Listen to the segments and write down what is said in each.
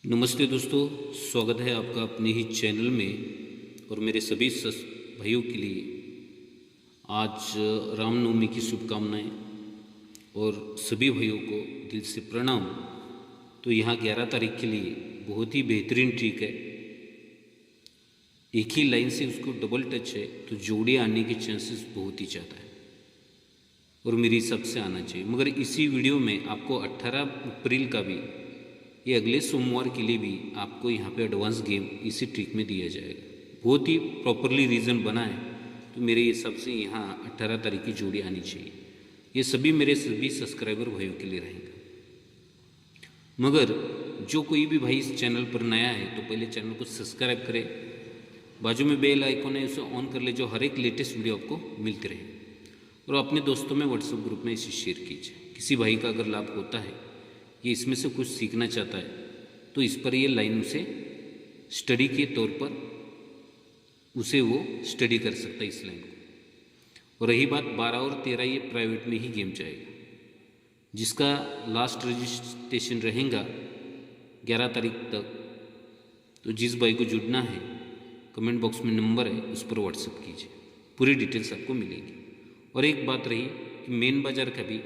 नमस्ते दोस्तों, स्वागत है आपका अपने ही चैनल में। और मेरे सभी भाइयों के लिए आज रामनवमी की शुभकामनाएं और सभी भाइयों को दिल से प्रणाम। तो यहाँ 11 तारीख के लिए बहुत ही बेहतरीन ट्रिक है। एक ही लाइन से उसको डबल टच है तो जोड़ी आने के चांसेस बहुत ही ज़्यादा है और मेरी हिसाब से आना चाहिए। मगर इसी वीडियो में आपको 18 अप्रैल का भी, ये अगले सोमवार के लिए भी आपको यहाँ पे एडवांस गेम इसी ट्रिक में दिया जाएगा। बहुत ही प्रॉपरली रीज़न बना है, तो मेरे हिसाब से यहाँ 18 तारीख की जोड़ी आनी चाहिए। ये सभी मेरे सभी सब्सक्राइबर भाइयों के लिए रहेगा। मगर जो कोई भी भाई इस चैनल पर नया है तो पहले चैनल को सब्सक्राइब करे, बाजू में बेल आइकॉन है उसे ऑन कर ले, जो हर एक लेटेस्ट वीडियो आपको मिलती रहे। और अपने दोस्तों में व्हाट्सएप ग्रुप में इसे शेयर कीजिए। किसी भाई का अगर लाभ होता है, ये इसमें से कुछ सीखना चाहता है, तो इस पर ये लाइन से स्टडी के तौर पर उसे वो स्टडी कर सकता है इस लाइन को। और रही बात 12 और 13, ये प्राइवेट में ही गेम जाएगा, जिसका लास्ट रजिस्ट्रेशन रहेगा 11 तारीख तक। तो जिस भाई को जुड़ना है, कमेंट बॉक्स में नंबर है, उस पर व्हाट्सएप कीजिए, पूरी डिटेल्स आपको मिलेगी। और एक बात रही कि मेन बाज़ार का भी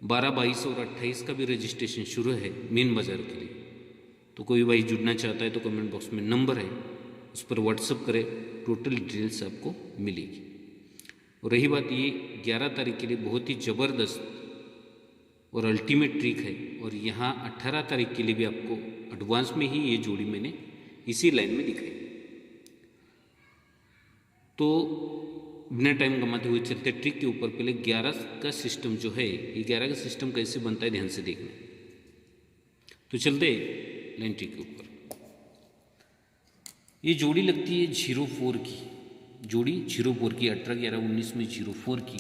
12, 22 और 28 का भी रजिस्ट्रेशन शुरू है मेन बाज़ार के लिए। तो कोई भाई जुड़ना चाहता है तो कमेंट बॉक्स में नंबर है, उस पर व्हाट्सअप करें, टोटल डिटेल्स आपको मिलेगी। और रही बात, ये 11 तारीख के लिए बहुत ही ज़बरदस्त और अल्टीमेट ट्रिक है। और यहाँ 18 तारीख के लिए भी आपको एडवांस में ही ये जोड़ी मैंने इसी लाइन में दिखाई। तो बिना टाइम गंवाते हुए चलते ट्रिक के ऊपर। पहले 11 का सिस्टम जो है, ये 11 का सिस्टम कैसे बनता है ध्यान से देखना। तो चलते लाइन ट्रिक के ऊपर। ये जोड़ी लगती है 04 की, जोड़ी 04 की, 18, 11, 19 में 04 की।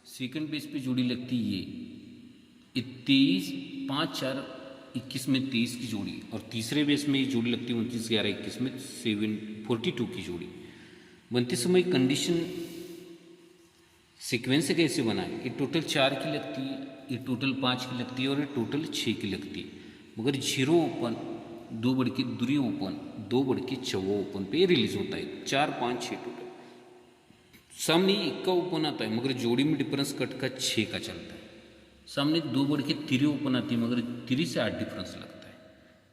सेकंड बेस पे जोड़ी लगती है ये 23, 5, 4, 21 में 23 की जोड़ी। और तीसरे बेस में ये जोड़ी लगती है 29, 11, 21 में 42 की जोड़ी। बनते समय कंडीशन सीक्वेंस कैसे बनाए, ये टोटल 4 की लगती है, ये टोटल 5 की लगती है और ये टोटल 6 की लगती है। मगर 0 ओपन, 2 बढ़ के दूरी ओपन, 2 बढ़ के 4 ओपन पे रिलीज होता है। 4, 5, 6 टोटल। सामने 1 का ओपन आता है, मगर जोड़ी में डिफरेंस कट का 6 का चलता है। सामने 2 बढ़ के 3 ओपन आती है, मगर 3 से 8 डिफरेंस लगता है।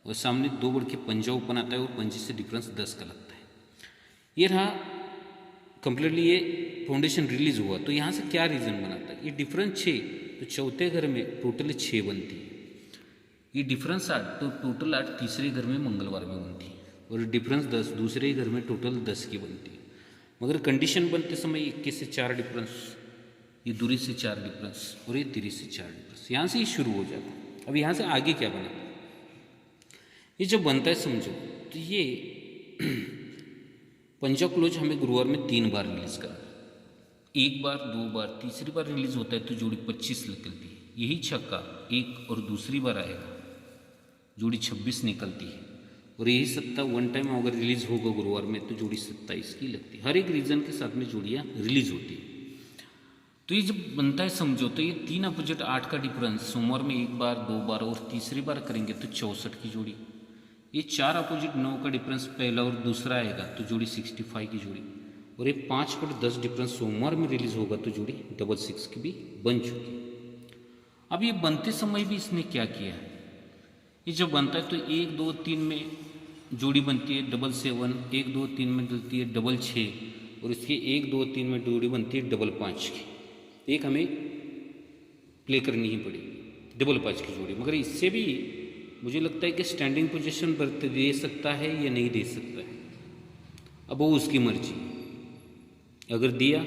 और सामने 2 बढ़ के 5 ओपन आता है और 5 से डिफरेंस 10 का लगता है। ये रहा कंप्लीटली, ये फाउंडेशन रिलीज हुआ। तो यहाँ से क्या रीज़न बनाता है, ये डिफरेंस 6, तो चौथे घर में टोटल 6 बनती है। ये डिफरेंस 8, तो टोटल 8 तीसरे घर में मंगलवार में बनती है। और डिफरेंस 10 दूसरे घर में टोटल 10 की बनती है। मगर कंडीशन बनते समय 21 से 4 डिफरेंस, ये दूरी से 4 डिफरेंस और ये दूरी से 4 डिफरेंस, यहाँ से ये शुरू हो जाता है। अब यहाँ से आगे क्या बना, ये जब बनता है समझो, तो ये पंजा क्लोज हमें गुरुवार में 3 बार रिलीज करना, 1 बार, 2 बार, तीसरी बार रिलीज होता है तो जोड़ी 25 निकलती है। यही छक्का 1 और दूसरी बार आएगा, जोड़ी 26 निकलती है। और यही सत्ता वन टाइम अगर रिलीज होगा गुरुवार में तो जोड़ी 27 की लगती है। हर एक रीजन के साथ में जोड़ियाँ रिलीज होती है। तो ये जब बनता है समझो, तो ये 3 अपोजिट 8 का डिफरेंस सोमवार में 1 बार, 2 बार और तीसरी बार करेंगे तो 64 की जोड़ी। ये 4 अपोजिट 9 का डिफरेंस पहला और दूसरा आएगा तो जोड़ी 65 की जोड़ी। और ये 5 पर 10 डिफरेंस सोमवार में रिलीज होगा तो जोड़ी 66 की भी बन चुकी। अब ये बनते समय भी इसने क्या किया है, ये जब बनता है तो 1, 2, 3 में जोड़ी बनती है 777, 1, 2, 3 में डलती है 666 और इसके 1, 2, 3 में जोड़ी बनती है 555 की। एक हमें प्ले करनी ही पड़ेगी 555 की जोड़ी। मगर इससे भी मुझे लगता है कि स्टैंडिंग पोजीशन पर दे सकता है या नहीं दे सकता है, अब वो उसकी मर्जी। अगर दिया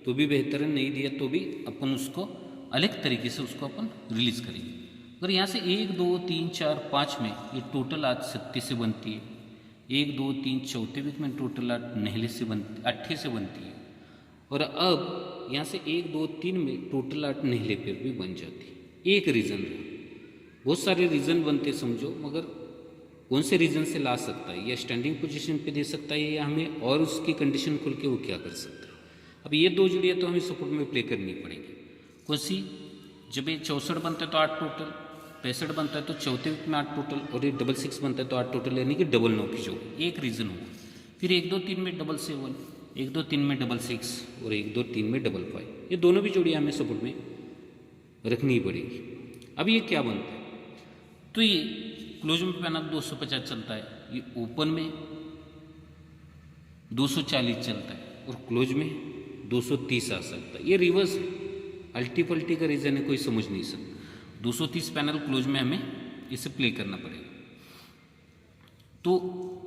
तो भी बेहतर है, नहीं दिया तो भी अपन उसको अलग तरीके से उसको अपन रिलीज करेंगे। अगर यहाँ से 1, 2, 3, 4, 5 में ये टोटल 8 सत्ते से बनती है, 1, 2, 3 चौथे वीक में टोटल 8 नहले से बनती, 8 से बनती है। और अब यहाँ से 1, 2, 3 में टोटल 8 नहले पर भी बन जाती है। एक रीज़न रहा, बहुत सारे रीज़न बनते समझो, मगर कौन से रीज़न से ला सकता है, या स्टैंडिंग पोजीशन पे दे सकता है, या हमें और उसकी कंडीशन खुल के वो क्या कर सकता है। अब ये 2 जोड़ियाँ तो हमें सपोर्ट में प्ले करनी पड़ेगी। कौन सी, जब ये 64 बनता है तो 8 टोटल, 65 बनता है तो चौथे वीक में 8 टोटल, और ये 66 बनता है तो 8 टोटल, यानी कि डबल 9 की जोड़ी, एक रीज़न होगा। फिर 1 2 3 में 7 1 2 3 में 6 और 1 2 3 में 5, ये दोनों भी जोड़ियाँ हमें सपोर्ट में रखनी ही पड़ेगी। अब ये क्या बनता है, तो ये क्लोज में पैनल 250 चलता है, ये ओपन में 240 चलता है और क्लोज में 230 आ सकता है। ये रिवर्स है, अल्टी पल्टी का रीज़न है, कोई समझ नहीं सकता। 230 पैनल क्लोज में हमें इसे प्ले करना पड़ेगा। तो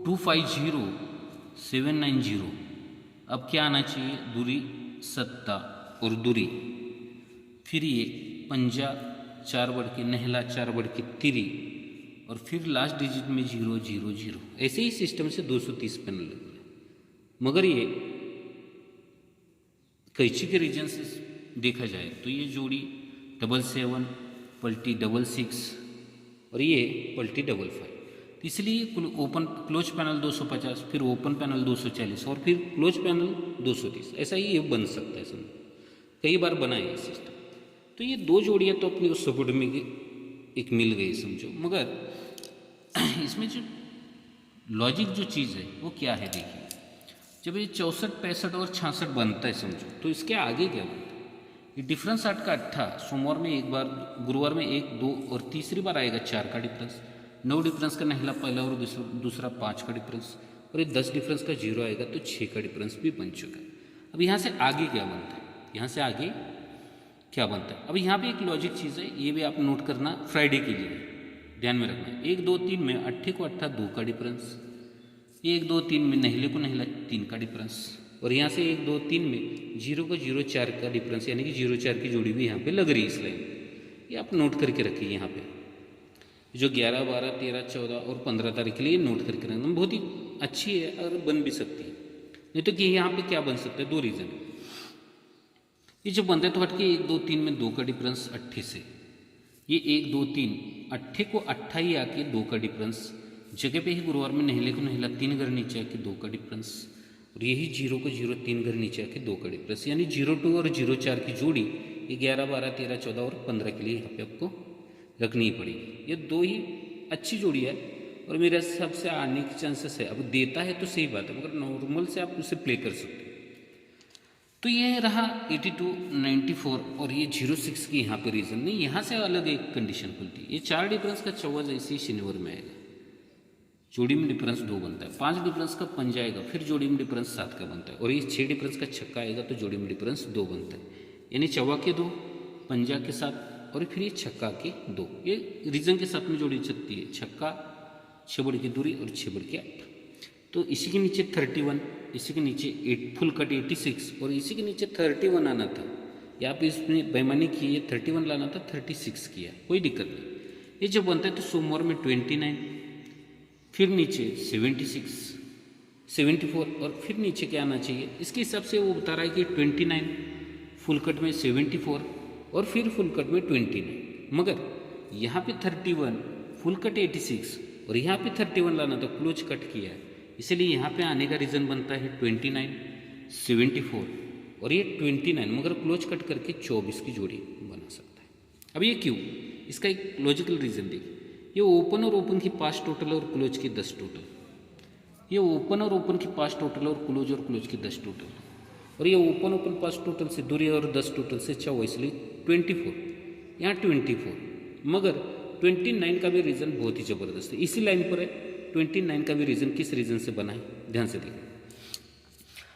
250 790, अब क्या आना चाहिए, दूरी 7 और दूरी, फिर ये पंजा 4 बढ़ के नहला 4 बढ़ के 3 और फिर लास्ट डिजिट में 0 0 0, ऐसे ही सिस्टम से 230 पैनल लग रहे। मगर ये कैंची के रीजन से देखा जाए तो ये जोड़ी 7 पल्टी 6 और ये पल्टी 5, तो इसलिए ओपन क्लोज पैनल 250, फिर ओपन पैनल 240 और फिर क्लोज पैनल 230, ऐसा ही ये बन सकता है। समझो कई बार बना है ये सिस्टम। तो ये दो जोड़ियाँ तो अपनी उस सपोर्ट में एक मिल गई समझो, मगर इसमें जो लॉजिक जो चीज़ है वो क्या है, देखिए जब ये 64 65 और 66 बनता है समझो, तो इसके आगे क्या बनता है, ये डिफरेंस 8 का 8, सोमवार में एक बार, गुरुवार में 1 2 और तीसरी बार आएगा 4 का डिफरेंस, 9 डिफरेंस का नहला पहला और दूसरा 5 का डिफरेंस, और ये 10 डिफरेंस का 0 आएगा तो 6 का डिफरेंस भी बन चुका है। अब यहाँ से आगे क्या बनता है, यहाँ से आगे क्या बनता है, अब यहाँ पे एक लॉजिक चीज़ है, ये भी आप नोट करना फ्राइडे के लिए ध्यान में रखना है। 1 2 3 में 8 को 8 2 का डिफरेंस, 1 2 3 में नहले को नहला 3 का डिफरेंस, और यहाँ से 1 2 3 में 0 को 0 4 का डिफरेंस, यानी कि 0 4 की जोड़ी भी यहाँ पे लग रही है इस लाइन। ये आप नोट करके रखिए, यहाँ पे जो 11 12 13 14 और 15 तारीख के लिए नोट करके रखना, बहुत ही अच्छी है और बन भी सकती है। नहीं तो कि यहाँ पे क्या बन सकता है, दो रीज़न, ये जो बनता है तो हटके 1 2 3 में 2 का डिफरेंस 8 से, ये 1 2 3 8 को 8 ही आके 2 का डिफरेंस, जगह पे ही गुरुवार में नहले को नहला 3 घर नीचे आके 2 का डिफरेंस, और यही 0 को 0 3 घर नीचे आके 2 का डिफरेंस, यानी 0 2 और 0 4 की जोड़ी ये 11 12 13 14 और 15 के लिए यहाँ पे आपको रखनी ही पड़ेगी। ये दो ही अच्छी जोड़ी है और मेरे हिसाब से आने के चांसेस है। अब देता है तो सही बात है, मगर नॉर्मल से आप उसे प्ले कर सकते हो। तो ये रहा 82 94 और ये 06 की यहाँ पे रीज़न नहीं, यहाँ से अलग एक कंडीशन खुलती है। ये 4 डिफरेंस का 14 जैसे ही शनिवार में आएगा, जोड़ी में डिफरेंस 2 बनता है, 5 डिफरेंस का पंजा आएगा, फिर जोड़ी में डिफरेंस 7 का बनता है, और ये 6 डिफरेंस का छक्का आएगा तो जोड़ी में डिफरेंस 2 बनता है, यानी चौवा के 2 पंजा के साथ और फिर ये छक्का के 2, ये रीजन के साथ में जोड़ी चलती है, छक्का 6 बढ़ की दूरी और 6 बढ़ के 8। तो इसी के नीचे 31, इसी के नीचे 8 फुल कट 86 और इसी के नीचे 31 आना था, या आप इसमें बेईमानी की, 31 लाना था 36 किया, कोई दिक्कत नहीं। ये जब बनता है तो सोमवार में 29, फिर नीचे 76 74 और फिर नीचे क्या आना चाहिए, इसके हिसाब से वो बता रहा है कि 29 फुल कट में 74 और फिर फुल कट में 29, मगर यहाँ पे 31 फुल कट 86 और यहाँ पे 31 लाना तो क्लोज कट किया है, इसलिए यहाँ पे आने का रीज़न बनता है 29 74 और ये 29, मगर क्लोज कट करके 24 की जोड़ी बना सकता है। अब ये क्यों, इसका एक लॉजिकल रीज़न देखिए, ये ओपन और ओपन की 5 टोटल और क्लोज की 10 टोटल, ये ओपन और ओपन की 5 टोटल और क्लोज की 10 टोटल, और ये ओपन 5 टोटल से दूरी और 10 टोटल से 4, इसलिए 24, यहाँ 24, मगर 29 का भी रीज़न बहुत ही ज़बरदस्त है, इसी लाइन पर है। 29 का भी रीज़न किस रीज़न से बना है, ध्यान से देखिए।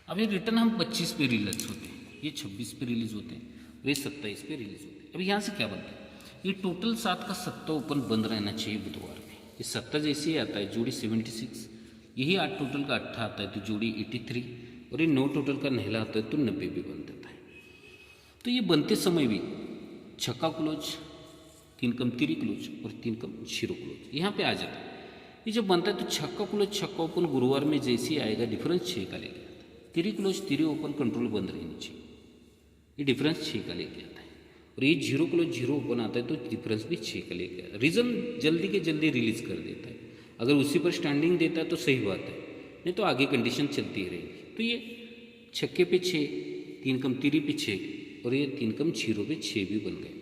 अब ये रिटर्न हम 25 पे रिलीज होते हैं, ये 26 पे रिलीज होते हैं और ये 27 पे रिलीज होते हैं। अब यहाँ से क्या बनता है, ये टोटल 7 का 7 ओपन बंद रहना चाहिए बुधवार में, ये 7 जैसे ही आता है जोड़ी 76, यही 8 टोटल का 8 आता है तो जोड़ी 83, और ये 9 टोटल का नहला आता है तो 90 भी बन जाता है। तो ये बनते समय भी छक्का क्लोज, 3 कम 3 क्लोज और 3 कम 0 क्लोज यहाँ पे आ जाता है। ये जब बनता है तो छक्का क्लोज छक्का ओपन गुरुवार में जैसे ही आएगा डिफरेंस 6 का लेके आता है, 3 क्लोज 3 ओपन कंट्रोल बंद रहनी चाहिए, ये डिफरेंस 6 का लेके आता है, और ये 0 क्लोज 0 ओपन आता है तो डिफरेंस भी 6 का लेके आता है। रीज़न जल्दी के जल्दी रिलीज कर देता है, अगर उसी पर स्टैंडिंग देता है तो सही बात है, नहीं तो आगे कंडीशन चलती रहेगी। तो ये छक्के पे 6, 3 कम 3 पे 6 और ये 3 कम 0 पे 6 भी बन गए।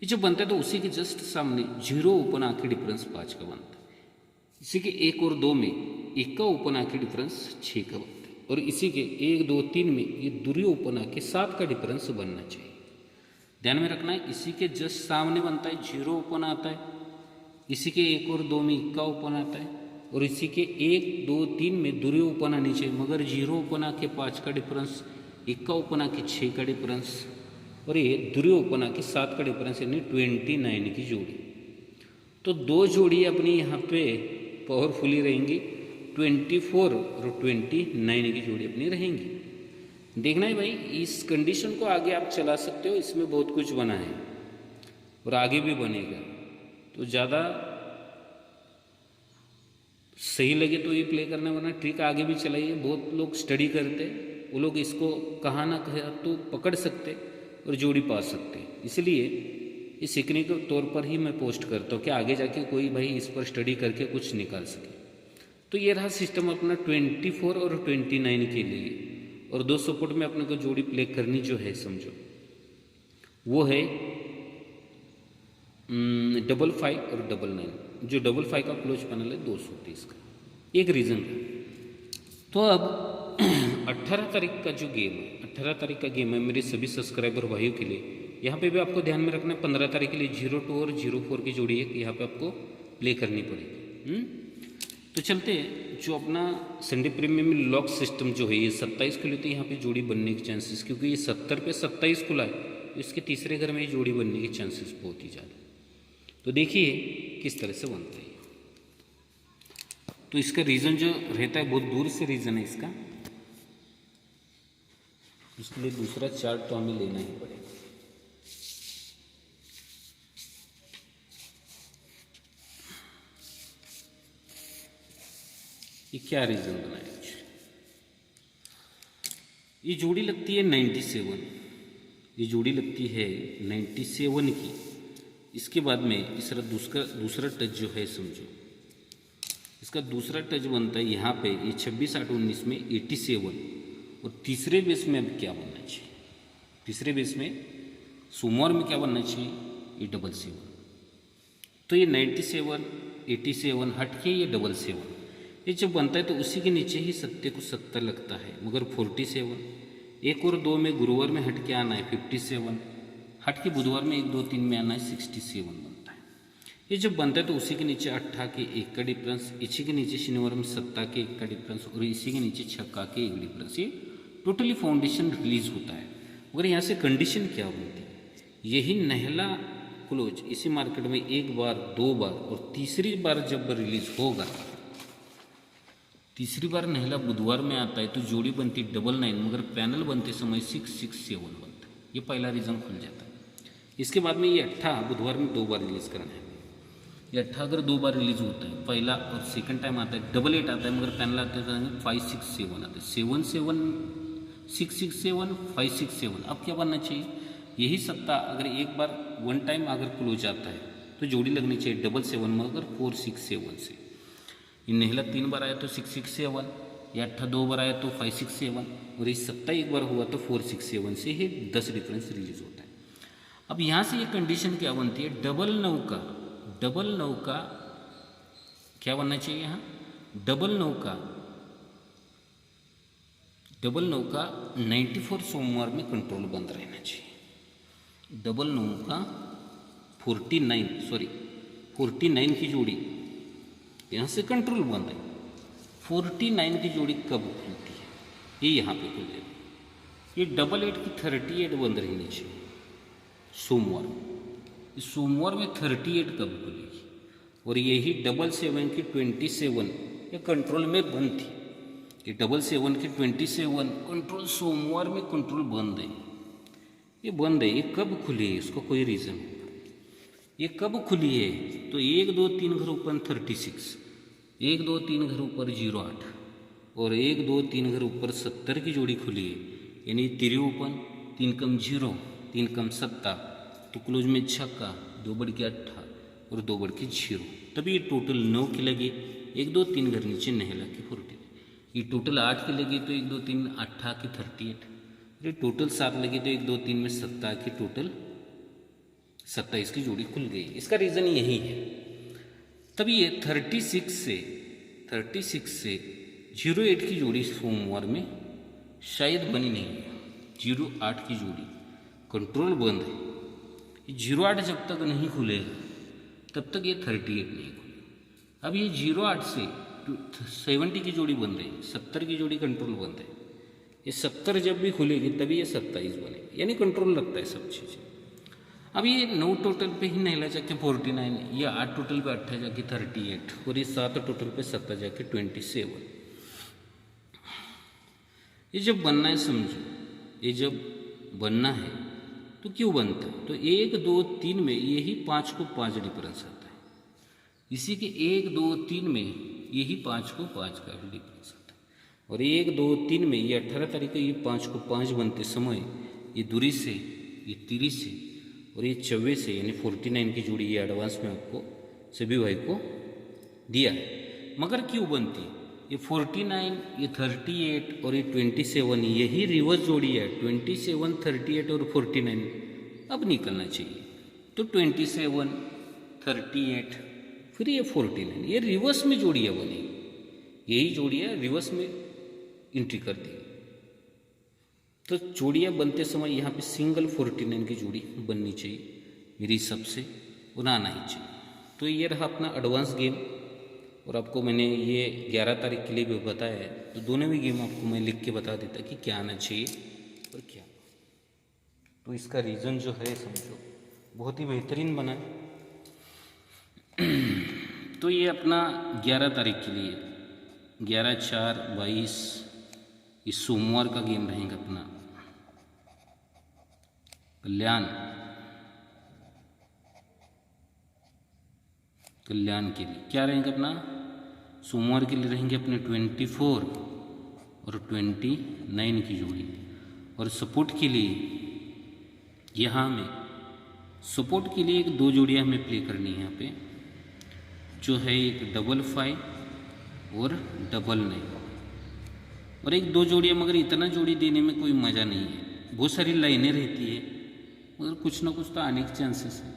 ये जब बनता है तो उसी के जस्ट सामने जीरो ओपन आके डिफरेंस 5 का बनता है। इसी के 1 और 2 में 1 का ओपन आके डिफरेंस 6 का बनता है, और इसी के 1 2 3 में ये दूरी ओपन आके 7 का डिफरेंस बनना चाहिए। ध्यान में रखना है, इसी के जस्ट सामने बनता है जीरो ओपन आता है, इसी के 1 और 2 में 1 का ओपन आता है, और इसी के 1 2 3 में दूरी ओपन आनी चाहिए, मगर जीरो ओपन आके 5 का डिफरेंस, 1 का ओपन आके 6 का डिफरेंस, और ये दूरी ओपन आके 7 का डिफरेंस, यानी 29 की जोड़ी। तो दो जोड़ी अपनी यहाँ पे पावरफुली रहेंगी, 24 और 29 की जोड़ी अपनी रहेंगी। देखना है भाई, इस कंडीशन को आगे आप चला सकते हो, इसमें बहुत कुछ बना है और आगे भी बनेगा। तो ज़्यादा सही लगे तो ये प्ले करना, वरना ट्रिक आगे भी चलाइए। बहुत लोग स्टडी करते, वो लोग इसको कहाँ ना कहाँ तो पकड़ सकते और जोड़ी पा सकते। इसलिए ये सीखने के तौर पर ही मैं पोस्ट करता हूँ कि आगे जाके कोई भाई इस पर स्टडी करके कुछ निकाल सके। तो ये रहा सिस्टम अपना 24 और 29 के लिए। और दो सपोर्ट में अपने को जोड़ी प्ले करनी जो है, समझो वो है 55 और 99। जो 55 का क्लोज पैनल है 230 का, एक रीज़न है। तो अब 18 तारीख का जो गेम है, 18 तारीख का गेम है मेरे सभी सब्सक्राइबर भाइयों के लिए। यहाँ पे भी आपको ध्यान में रखना है, 15 तारीख के लिए 02 और 04 की जोड़ी है, यहाँ पे आपको प्ले करनी पड़ेगी। तो चलते हैं, जो अपना संडे प्रीमियम में लॉक सिस्टम जो है ये 27 के लिए, तो यहाँ पे जोड़ी बनने के चांसेस, क्योंकि ये 70 पे 27 खुला है, तो इसके तीसरे घर में ये जोड़ी बनने के चांसेस बहुत ही ज़्यादा। तो देखिए किस तरह से बनता है। तो इसका रीज़न जो रहता है बहुत दूर से रीज़न है इसका, उसके लिए दूसरा चार्ट तो हमें लेना ही पड़ेगा। ये क्या रीज़न बना है? ये जोड़ी लगती है 97, ये जोड़ी लगती है 97 की। इसके बाद में इसका दूसरा टच जो है, समझो इसका दूसरा टच बनता है यहाँ पे, ये 26 8 19 में 87। और तीसरे बेस में अब क्या बनना चाहिए? तीसरे बेस में सोमवार में क्या बनना चाहिए? ये 77। तो ये 97 87 हट के ये 77, ये जब बनता है तो उसी के नीचे ही 70 को 70 लगता है, मगर 47 1 और 2 में गुरुवार में हट के आना है 57, हट के बुधवार में 1 2 3 में आना है 67 बनता है। ये जब बनता है तो उसी के नीचे 8 के 1 का डिफरेंस, इसी के नीचे शनिवार में 7 के 1 का डिफरेंस, और इसी के नीचे 6 के 1 डिफरेंस। ये टोटली फाउंडेशन रिलीज होता है। मगर यहाँ से कंडीशन क्या बनती है? यही नहला क्लोज इसी मार्केट में 1 बार 2 बार और तीसरी बार जब रिलीज होगा, तीसरी बार नहला बुधवार में आता है तो जोड़ी बनती 99, मगर पैनल बनते समय 667 बनता है। ये पहला रीज़न खुल जाता है। इसके बाद में ये 8 बुधवार में 2 बार रिलीज़ करना है। ये 8 अगर 2 बार रिलीज होता है, पहला और सेकंड टाइम आता है 88 आता है, मगर पैनल आते हैं 567 आते हैं, 77 667 567। अब क्या बनना चाहिए? यही सत्ता अगर एक बार वन टाइम अगर क्लोज आता है तो जोड़ी लगनी चाहिए 77 मगर 467 से। ये नहला 3 बार आया तो 667, या 8 2 बार आया तो 567, और ये सत्ता एक बार हुआ तो 467 से ही 10 डिफरेंस रिलीज होता है। अब यहाँ से ये कंडीशन क्या बनती है? डबल 9 का क्या बनना चाहिए? यहाँ डबल 9 का 94 सोमवार में कंट्रोल बंद रहना चाहिए। डबल 9 का 49 की जोड़ी यहाँ से कंट्रोल बंद है। 49 की जोड़ी कब खुलती है? ये यहाँ पे खुल जाती है। ये 88 की 38 बंद रहनी चाहिए सोमवार। इस सोमवार में 38 कब खुलेगी? और यही 77 की 27 ये कंट्रोल में बंद थी। ये 77 की 27 कंट्रोल सोमवार में कंट्रोल बंद है। ये बंद है, ये कब खुली है? इसको कोई रीज़न होगा। ये कब खुली है? तो 1 2 3 घर ऊपर 36, 1 2 3 घर ऊपर 08 और 1 2 3 घर ऊपर 70 की जोड़ी खुली है। यानी 3 ओपन 3 कम 0 3 कम 7, तो क्लोज में 6 2 बढ़ के 8 और 2 बढ़ के 0, तभी ये टोटल 9 की लगी। 1 2 3 घर नीचे नहला की 40, ये टोटल 8 की लगी तो 1 2 3 8 की 38, ये टोटल 7 लगी तो 1 2 3 में 7 की टोटल 27 की जोड़ी खुल गई। इसका रीज़न यही है। तब ये 36 से 08 की जोड़ी सोमवार में शायद बनी नहीं है। 08 की जोड़ी कंट्रोल बंद है। 08 जब तक नहीं खुलेगा तब तक ये 38 नहीं खुलेगा। अब ये 08 से 70 की जोड़ी बंद है, 70 की जोड़ी कंट्रोल बंद है। ये 70 जब भी खुलेगी तभी ये 27 बनेगी, यानी कंट्रोल लगता है सब चीज़ें। अब ये 9 टोटल पे ही नहला जाके 49, ये 8 टोटल पे 8 जाके 38 और ये 7 टोटल पे 7 जाके 27। ये जब बनना है समझो, ये जब बनना है तो क्यों बनता है? तो 1 2 3 में यही 5 को 5 डिफरेंस आता है, इसी के 1 2 3 में यही 5 को 5 का भी डिफरेंस आता है। और 1 2 3 में ये 18 तारीख को ये 5 को 5 बनते समय ये दूरी से, ये 30 से और ये 24 से, यानी 49 की जोड़ी ये एडवांस में आपको सभी भाई को दिया है। मगर क्यों बनती है? ये 49, ये 38 और ये 27 यही रिवर्स जोड़ी है। 27, 38 और 49 अब निकलना चाहिए। तो 27, 38 फिर ये 49, ये रिवर्स में जोड़ियाँ बनेगी। यही जोड़ियाँ रिवर्स में एंट्री कर दी। तो जोड़ियाँ बनते समय यहाँ पे सिंगल 49 की जोड़ी बननी चाहिए मेरी हिसाब से, और आना ही चाहिए। तो ये रहा अपना एडवांस गेम। और आपको मैंने ये 11 तारीख के लिए भी बताया है, तो दोनों भी गेम आपको मैं लिख के बता देता कि क्या आना चाहिए और क्या। तो इसका रीज़न जो है समझो बहुत ही बेहतरीन बना है। तो ये अपना 11 तारीख के लिए 11/4/22 इस सोमवार का गेम रहेगा अपना कल्याण के लिए। क्या रहेंगे अपना सोमवार के लिए रहेंगे अपने 24 और 29 की जोड़ी। और सपोर्ट के लिए यहाँ में सपोर्ट के लिए एक 2 जोड़ियाँ हमें प्ले करनी है यहाँ पे, जो है एक 55 और 99 और एक 2 जोड़ियाँ। मगर इतना जोड़ी देने में कोई मज़ा नहीं है, बहुत सारी लाइनें रहती है, मगर कुछ ना कुछ तो आने के चांसेस है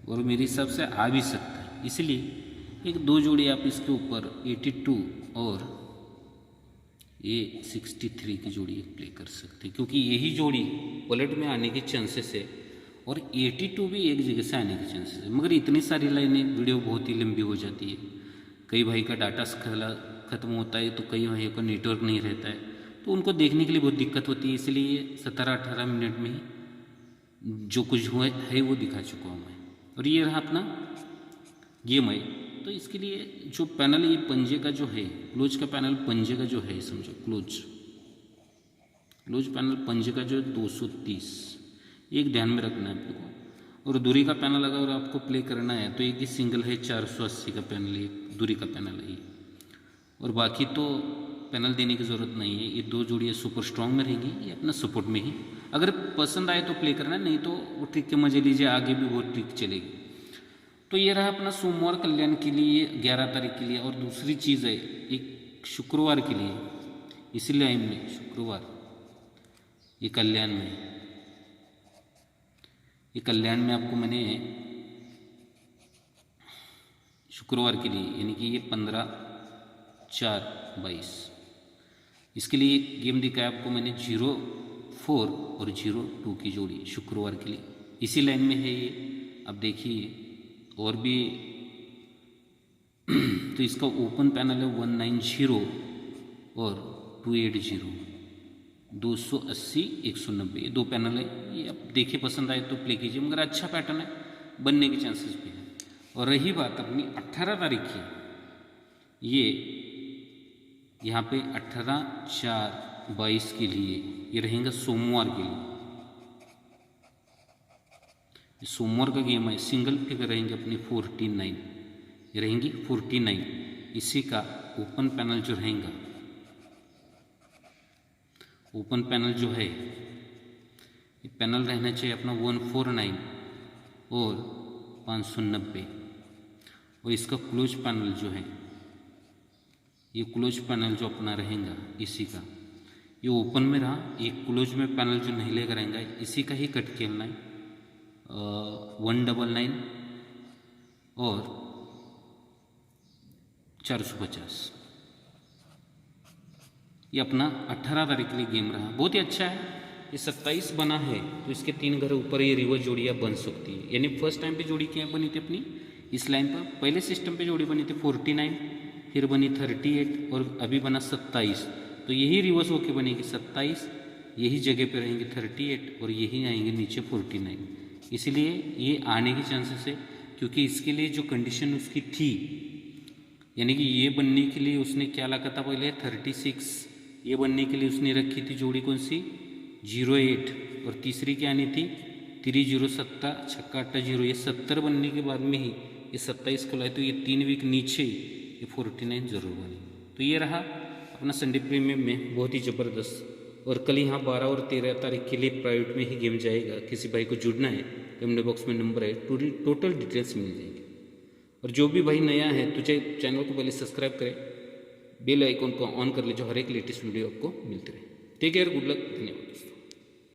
और मेरे हिसाब से आ भी सकता है। इसलिए एक 2 जोड़ी आप इसके ऊपर 82 और ये 63 की जोड़ी प्ले कर सकते हैं, क्योंकि यही जोड़ी पलट में आने के चांसेस है और 82 भी एक जगह से आने के चांसेस है। मगर इतनी सारी लाइनें वीडियो बहुत ही लंबी हो जाती है। कई भाई का डाटा ख़त्म होता है, तो कई भाइयों का नेटवर्क नहीं रहता है, तो उनको देखने के लिए बहुत दिक्कत होती है। इसलिए 17-18 मिनट में ही जो कुछ हुआ है वो दिखा चुका हूँ मैं। और ये रहा अपना गेम है। तो इसके लिए जो पैनल ये पंजे का जो है, क्लोज का पैनल पंजे का जो है समझो, क्लोज पैनल पंजे का जो 230, एक ध्यान में रखना है आपको। और दूरी का पैनल अगर आपको प्ले करना है तो एक ही सिंगल है 480 का पैनल, एक दूरी का पैनल है। और बाकी तो पैनल देने की ज़रूरत नहीं है। ये 2 जोड़ियाँ सुपर स्ट्रॉन्ग में रहेंगी, ये अपना सपोर्ट में ही। अगर पसंद आए तो प्ले करना, नहीं तो वो ट्रिक के मजे लीजिए, आगे भी वो ट्रिक चलेगी। तो ये रहा अपना सोमवार कल्याण के लिए 11 तारीख के लिए। और दूसरी चीज़ है एक शुक्रवार के लिए, इसी लाइन में शुक्रवार ये कल्याण में आपको मैंने शुक्रवार के लिए, यानी कि ये 15/4/22 इसके लिए एक गेम दिखाया आपको मैंने 04 और 02 की जोड़ी शुक्रवार के लिए, इसी लाइन में है ये। अब देखिए और भी तो इसका ओपन पैनल है 190 और 280, 280 190, ये 2 पैनल है। ये अब देखिए पसंद आए तो प्ले कीजिए, मगर अच्छा पैटर्न है, बनने के चांसेस भी है। और रही बात अपनी 18 तारीख की, ये यहाँ पे 18/4/22 के लिए ये रहेगा सोमवार के लिए। सोमवार का गेम है, सिंगल फिगर रहेंगे अपनी 49, ये रहेंगी 49। इसी का ओपन पैनल जो रहेगा, ओपन पैनल जो है ये पैनल रहना चाहिए अपना 149 और 590। और इसका क्लोज पैनल जो है, ये क्लोज पैनल जो अपना रहेगा इसी का, ये ओपन में रहा, एक क्लोज में पैनल जो नहीं लेकर रहेगा इसी का ही कट खेलना है। 199 और 450। ये अपना 18 तारीख के लिए गेम रहा, बहुत ही अच्छा है। ये 27 बना है तो इसके 3 घर ऊपर ये रिवर्स जोड़ियाँ बन सकती है। यानी फर्स्ट टाइम पे जोड़ी क्या बनी थी अपनी इस लाइन पर, पहले सिस्टम पे जोड़ी बनी थी 49, फिर बनी 38 और अभी बना 27। तो यही रिवर्स होके बनेगी 27, यही जगह पे रहेंगे 38 और यही आएंगे नीचे 49। इसलिए ये आने के चांसेस है, क्योंकि इसके लिए जो कंडीशन उसकी थी, यानी कि ये बनने के लिए उसने क्या लगा था पहले 36, ये बनने के लिए उसने रखी थी जोड़ी कौन सी 08, और तीसरी क्या आनी थी 30 छक्का 8 0। ये 70 बनने के बाद में ही ये 27 को लाए, तो ये 3 वीक नीचे ये 49 जरूर बनी। तो ये रहा अपना संडे प्रीमियम में बहुत ही ज़बरदस्त। और कल यहाँ 12 और 13 तारीख के लिए प्राइवेट में ही गेम जाएगा। किसी भाई को जुड़ना है कमेंट बॉक्स में नंबर है, टोटल डिटेल्स मिल जाएगी। और जो भी भाई नया है तो चैनल को पहले सब्सक्राइब करें, बेल आइकन को ऑन कर ले, जो हर एक लेटेस्ट वीडियो आपको मिलते रहे। टेक केयर, गुड लक, धन्यवाद दोस्तों।